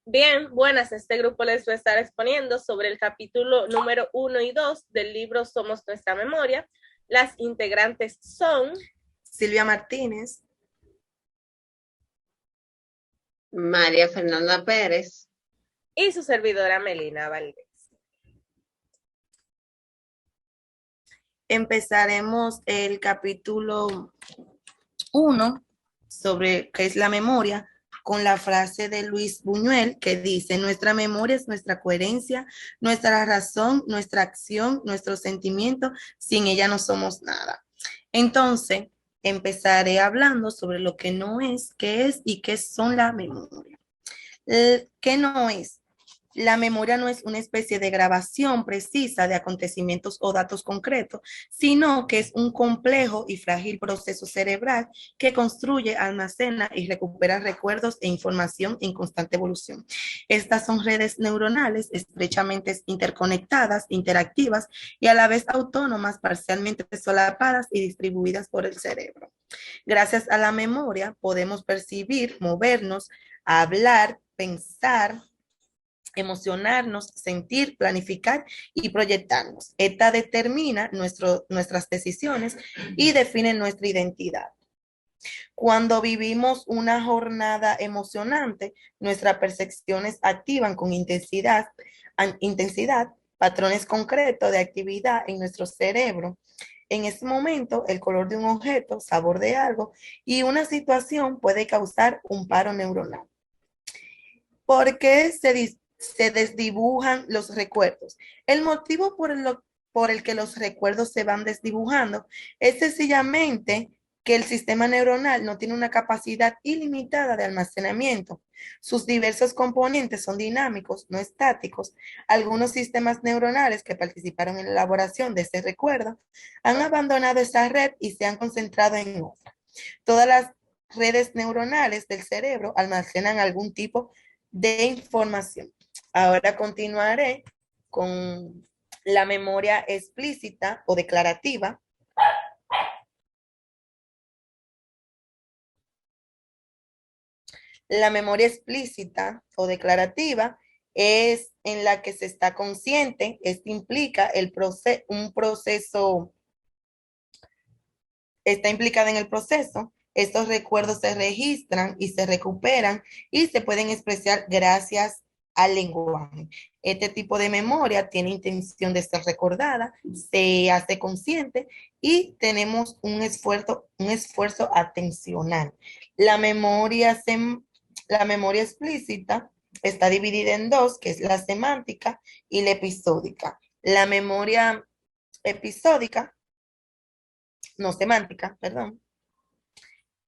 Bien, buenas. Este grupo les va a estar exponiendo sobre el capítulo número 1 y 2 del libro Somos Nuestra Memoria. Las integrantes son Silvia Martínez. María Fernanda Pérez. y su servidora Melina Valdés. Empezaremos el capítulo 1 sobre qué es la memoria con la frase de Luis Buñuel que dice: nuestra memoria es nuestra coherencia, nuestra razón, nuestra acción, nuestro sentimiento, sin ella no somos nada. Entonces, empezaré hablando sobre lo que no es, qué es y qué son la memoria. ¿Qué no es? La memoria no es una especie de grabación precisa de acontecimientos o datos concretos, sino que es un complejo y frágil proceso cerebral que construye, almacena y recupera recuerdos e información en constante evolución. Estas son redes neuronales estrechamente interconectadas, interactivas y a la vez autónomas, parcialmente solapadas y distribuidas por el cerebro. Gracias a la memoria podemos percibir, movernos, hablar, pensar, emocionarnos, sentir, planificar y proyectarnos. Esta determina nuestras decisiones y define nuestra identidad. Cuando vivimos una jornada emocionante, nuestras percepciones activan con intensidad patrones concretos de actividad en nuestro cerebro. En ese momento, el color de un objeto, sabor de algo y una situación puede causar un paro neuronal. ¿Por qué se desdibujan los recuerdos? El motivo por el que los recuerdos se van desdibujando es sencillamente que el sistema neuronal no tiene una capacidad ilimitada de almacenamiento. Sus diversos componentes son dinámicos, no estáticos. Algunos sistemas neuronales que participaron en la elaboración de ese recuerdo han abandonado esa red y se han concentrado en otra. Todas las redes neuronales del cerebro almacenan algún tipo de información. Ahora continuaré con la memoria explícita o declarativa. La memoria explícita o declarativa es en la que se está consciente. Esto implica un proceso, está implicada en el proceso. Estos recuerdos se registran y se recuperan y se pueden expresar gracias al lenguaje. Este tipo de memoria tiene intención de ser recordada, se hace consciente y tenemos un esfuerzo atencional. La memoria, la memoria explícita está dividida en dos, que es la semántica y la episódica. La memoria episódica, no semántica, perdón,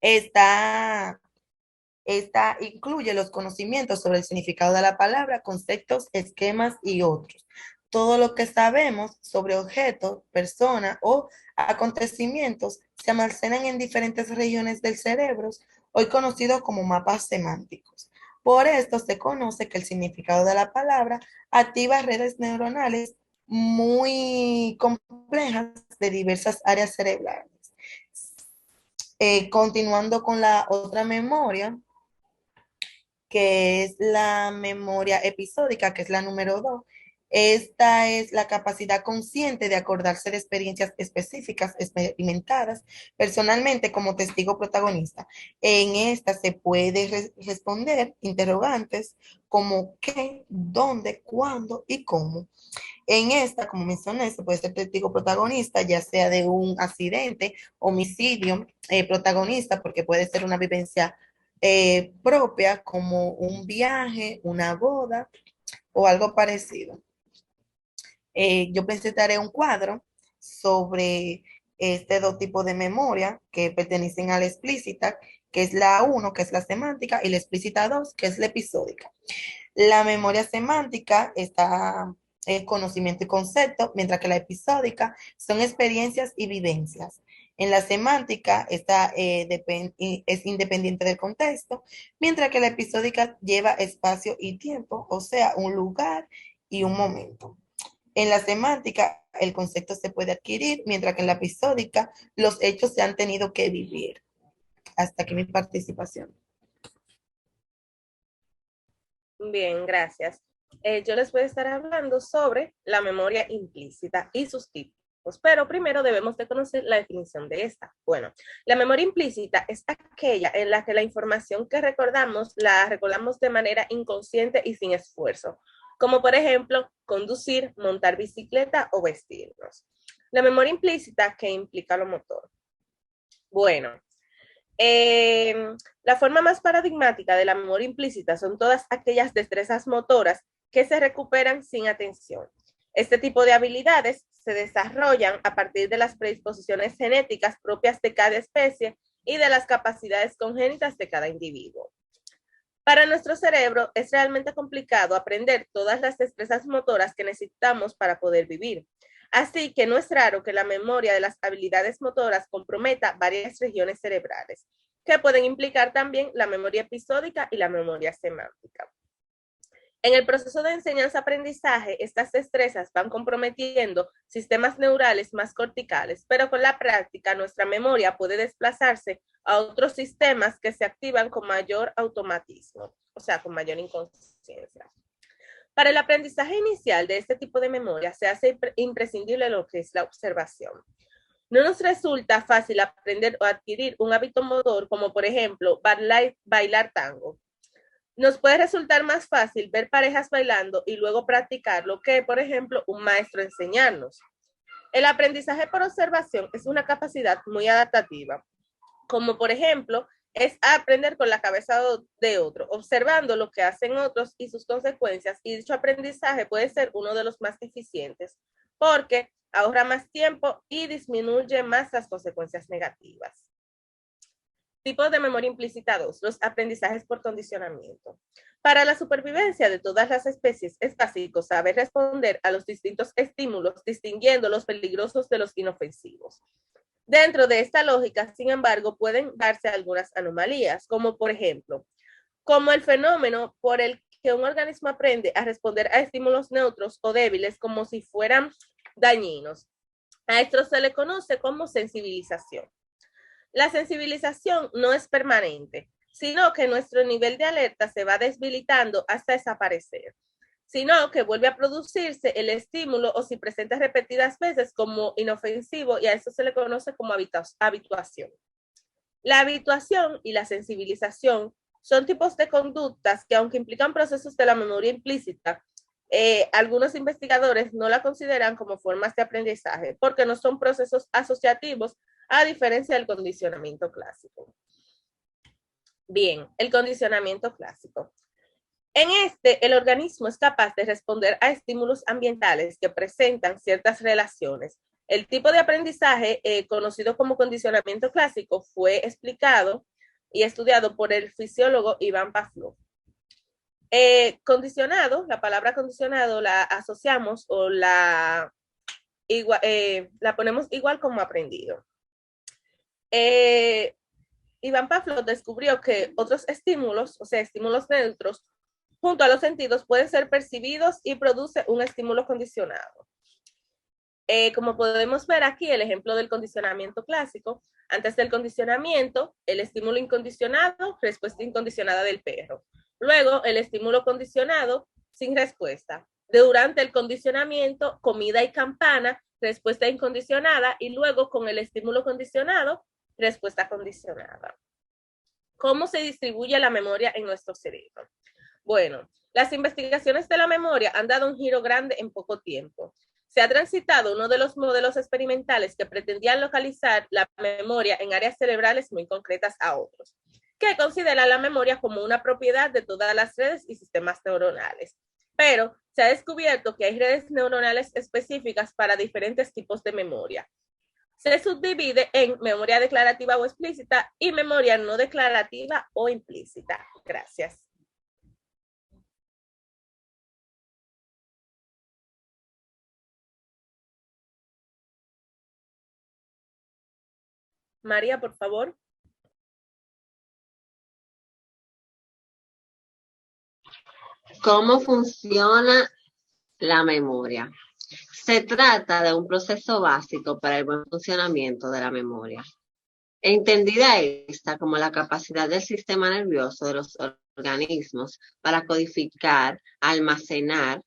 Esta, esta incluye los conocimientos sobre el significado de la palabra, conceptos, esquemas y otros. Todo lo que sabemos sobre objetos, personas o acontecimientos se almacenan en diferentes regiones del cerebro, hoy conocidos como mapas semánticos. Por esto se conoce que el significado de la palabra activa redes neuronales muy complejas de diversas áreas cerebrales. Continuando con la otra memoria, que es la memoria episódica, que es la número 2. Esta es la capacidad consciente de acordarse de experiencias específicas experimentadas personalmente como testigo protagonista. En esta se puede responder interrogantes como qué, dónde, cuándo y cómo. En esta, como mencioné, se puede ser testigo protagonista, ya sea de un accidente, homicidio, protagonista, porque puede ser una vivencia propia, como un viaje, una boda o algo parecido. Yo presentaré un cuadro sobre este dos tipos de memoria que pertenecen a la explícita, que es la uno, que es la semántica, y la explícita 2, que es la episódica. La memoria semántica está en conocimiento y concepto, mientras que la episódica son experiencias y vivencias. En la semántica es independiente del contexto, mientras que la episódica lleva espacio y tiempo, o sea, un lugar y un momento. En la semántica, el concepto se puede adquirir, mientras que en la episódica, los hechos se han tenido que vivir. Hasta aquí mi participación. Bien, gracias. Yo les voy a estar hablando sobre la memoria implícita y sus tipos, pero primero debemos de conocer la definición de esta. Bueno, la memoria implícita es aquella en la que la información que recordamos la recordamos de manera inconsciente y sin esfuerzo, como por ejemplo conducir, montar bicicleta o vestirnos. La memoria implícita que implica lo motor. Bueno, la forma más paradigmática de la memoria implícita son todas aquellas destrezas motoras que se recuperan sin atención. Este tipo de habilidades se desarrollan a partir de las predisposiciones genéticas propias de cada especie y de las capacidades congénitas de cada individuo. Para nuestro cerebro es realmente complicado aprender todas las destrezas motoras que necesitamos para poder vivir. Así que no es raro que la memoria de las habilidades motoras comprometa varias regiones cerebrales, que pueden implicar también la memoria episódica y la memoria semántica. En el proceso de enseñanza-aprendizaje, estas destrezas van comprometiendo sistemas neurales más corticales, pero con la práctica nuestra memoria puede desplazarse a otros sistemas que se activan con mayor automatismo, o sea, con mayor inconsciencia. Para el aprendizaje inicial de este tipo de memoria se hace imprescindible lo que es la observación. No nos resulta fácil aprender o adquirir un hábito motor como por ejemplo bailar tango. Nos puede resultar más fácil ver parejas bailando y luego practicarlo que, por ejemplo, un maestro enseñarnos. El aprendizaje por observación es una capacidad muy adaptativa, como por ejemplo, es aprender con la cabeza de otro, observando lo que hacen otros y sus consecuencias, y dicho aprendizaje puede ser uno de los más eficientes, porque ahorra más tiempo y disminuye más las consecuencias negativas. Tipos de memoria implícita 2, los aprendizajes por condicionamiento. Para la supervivencia de todas las especies es básico saber responder a los distintos estímulos, distinguiendo los peligrosos de los inofensivos. Dentro de esta lógica, sin embargo, pueden darse algunas anomalías, como por ejemplo, como el fenómeno por el que un organismo aprende a responder a estímulos neutros o débiles como si fueran dañinos. A esto se le conoce como sensibilización. La sensibilización no es permanente, sino que nuestro nivel de alerta se va debilitando hasta desaparecer, sino que vuelve a producirse el estímulo o si presenta repetidas veces como inofensivo, y a eso se le conoce como habituación. La habituación y la sensibilización son tipos de conductas que, aunque implican procesos de la memoria implícita, algunos investigadores no la consideran como formas de aprendizaje porque no son procesos asociativos, a diferencia del condicionamiento clásico. Bien, el condicionamiento clásico. En este, el organismo es capaz de responder a estímulos ambientales que presentan ciertas relaciones. El tipo de aprendizaje conocido como condicionamiento clásico fue explicado y estudiado por el fisiólogo Iván Pavlov. Condicionado, la palabra condicionado la asociamos o la ponemos igual como aprendido. Iván Pavlov descubrió que otros estímulos, o sea, estímulos neutros, junto a los sentidos, pueden ser percibidos y produce un estímulo condicionado. Como podemos ver aquí, el ejemplo del condicionamiento clásico. Antes del condicionamiento, el estímulo incondicionado, respuesta incondicionada del perro. Luego, el estímulo condicionado, sin respuesta. Durante el condicionamiento, comida y campana, respuesta incondicionada. Y luego, con el estímulo condicionado, respuesta condicionada. ¿Cómo se distribuye la memoria en nuestro cerebro? Bueno, las investigaciones de la memoria han dado un giro grande en poco tiempo. Se ha transitado uno de los modelos experimentales que pretendían localizar la memoria en áreas cerebrales muy concretas a otros, que consideran la memoria como una propiedad de todas las redes y sistemas neuronales. Pero se ha descubierto que hay redes neuronales específicas para diferentes tipos de memoria. Se subdivide en memoria declarativa o explícita y memoria no declarativa o implícita. Gracias. María, por favor. ¿Cómo funciona la memoria? Se trata de un proceso básico para el buen funcionamiento de la memoria. Entendida esta como la capacidad del sistema nervioso de los organismos para codificar, almacenar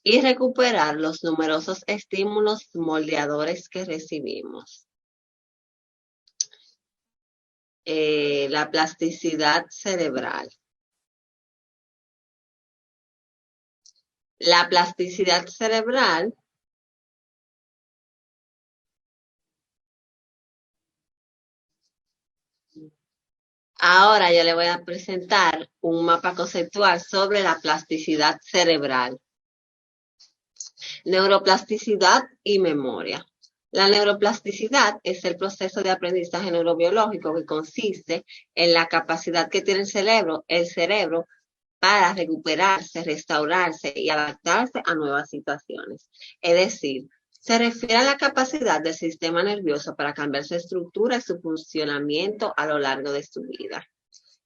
y recuperar los numerosos estímulos moldeadores que recibimos. La plasticidad cerebral. La plasticidad cerebral ahora yo le voy a presentar un mapa conceptual sobre la plasticidad cerebral. Neuroplasticidad y memoria. La neuroplasticidad es el proceso de aprendizaje neurobiológico que consiste en la capacidad que tiene el cerebro para recuperarse, restaurarse y adaptarse a nuevas situaciones. Es decir, se refiere a la capacidad del sistema nervioso para cambiar su estructura y su funcionamiento a lo largo de su vida.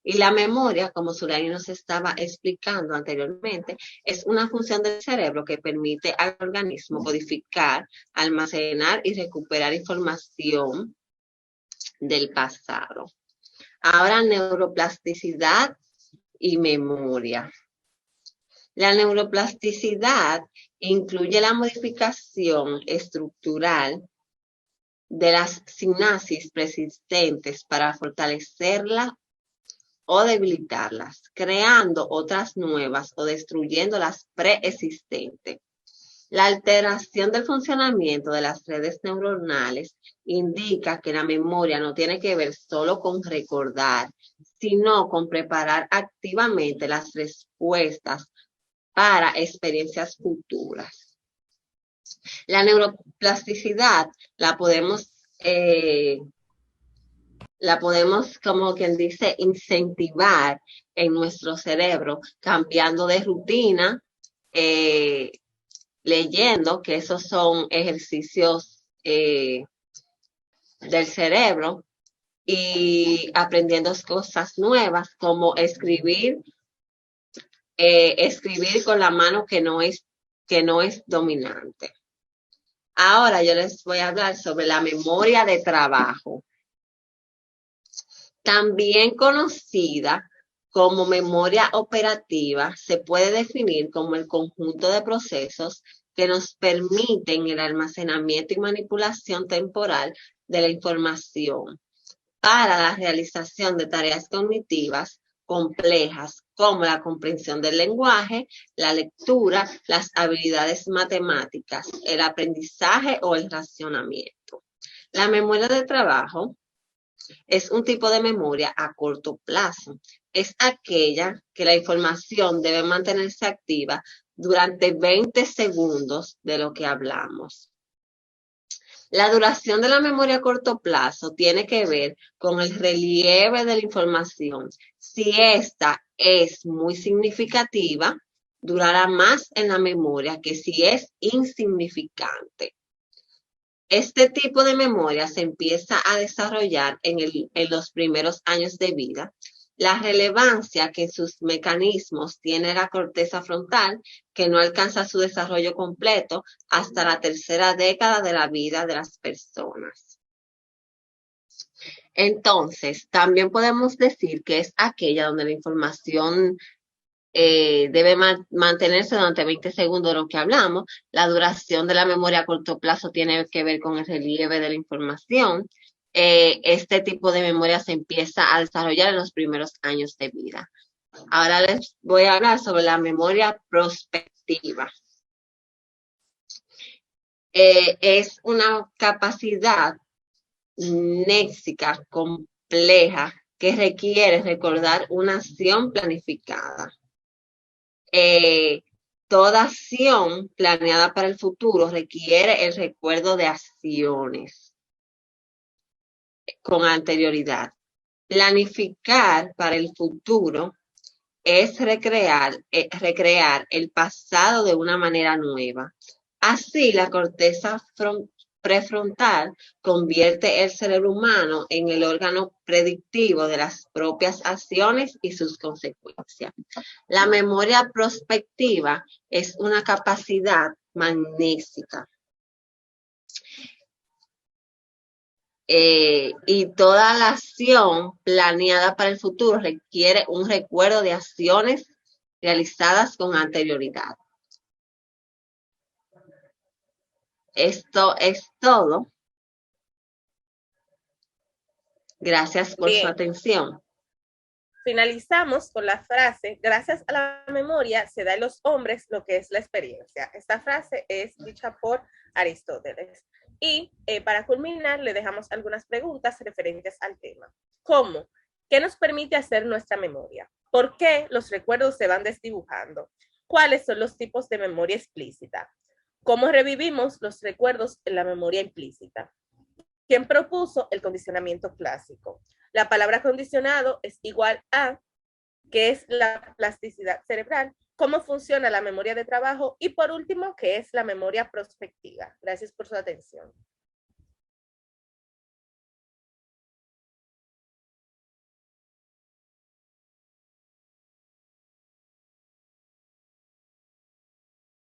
Y la memoria, como Suriani nos estaba explicando anteriormente, es una función del cerebro que permite al organismo codificar, almacenar y recuperar información del pasado. Ahora, neuroplasticidad y memoria. La neuroplasticidad incluye la modificación estructural de las sinapsis preexistentes para fortalecerla o debilitarlas, creando otras nuevas o destruyendo las preexistentes. La alteración del funcionamiento de las redes neuronales indica que la memoria no tiene que ver solo con recordar, sino con preparar activamente las respuestas para experiencias futuras. La neuroplasticidad la podemos, como quien dice, incentivar en nuestro cerebro, cambiando de rutina, leyendo, que esos son ejercicios del cerebro, y aprendiendo cosas nuevas, como escribir con la mano que no es dominante. Ahora yo les voy a hablar sobre la memoria de trabajo, también conocida como memoria operativa. Se puede definir como el conjunto de procesos que nos permiten el almacenamiento y manipulación temporal de la información para la realización de tareas cognitivas complejas como la comprensión del lenguaje, la lectura, las habilidades matemáticas, el aprendizaje o el racionamiento. La memoria de trabajo es un tipo de memoria a corto plazo. Es aquella que la información debe mantenerse activa durante 20 segundos de lo que hablamos. La duración de la memoria a corto plazo tiene que ver con el relieve de la información. Si esta es muy significativa, durará más en la memoria que si es insignificante. Este tipo de memoria se empieza a desarrollar en los primeros años de vida. La relevancia que en sus mecanismos tiene la corteza frontal, que no alcanza su desarrollo completo hasta la tercera década de la vida de las personas. Entonces, también podemos decir que es aquella donde la información debe mantenerse durante 20 segundos de lo que hablamos. La duración de la memoria a corto plazo tiene que ver con el relieve de la información. Este tipo de memoria se empieza a desarrollar en los primeros años de vida. Ahora les voy a hablar sobre la memoria prospectiva. Es una capacidad mnésica compleja que requiere recordar una acción planificada. Toda acción planeada para el futuro requiere el recuerdo de acciones con anterioridad. Planificar para el futuro es recrear el pasado de una manera nueva. Así, la corteza prefrontal convierte el cerebro humano en el órgano predictivo de las propias acciones y sus consecuencias. La memoria prospectiva es una capacidad magnética y toda la acción planeada para el futuro requiere un recuerdo de acciones realizadas con anterioridad. Esto es todo. Gracias por su atención. Finalizamos con la frase, gracias a la memoria se da en los hombres lo que es la experiencia. Esta frase es dicha por Aristóteles. Y para culminar, le dejamos algunas preguntas referentes al tema. ¿Cómo? ¿Qué nos permite hacer nuestra memoria? ¿Por qué los recuerdos se van desdibujando? ¿Cuáles son los tipos de memoria explícita? ¿Cómo revivimos los recuerdos en la memoria implícita? ¿Quién propuso el condicionamiento clásico? La palabra condicionado es igual a qué es la plasticidad cerebral, cómo funciona la memoria de trabajo y por último, qué es la memoria prospectiva. Gracias por su atención.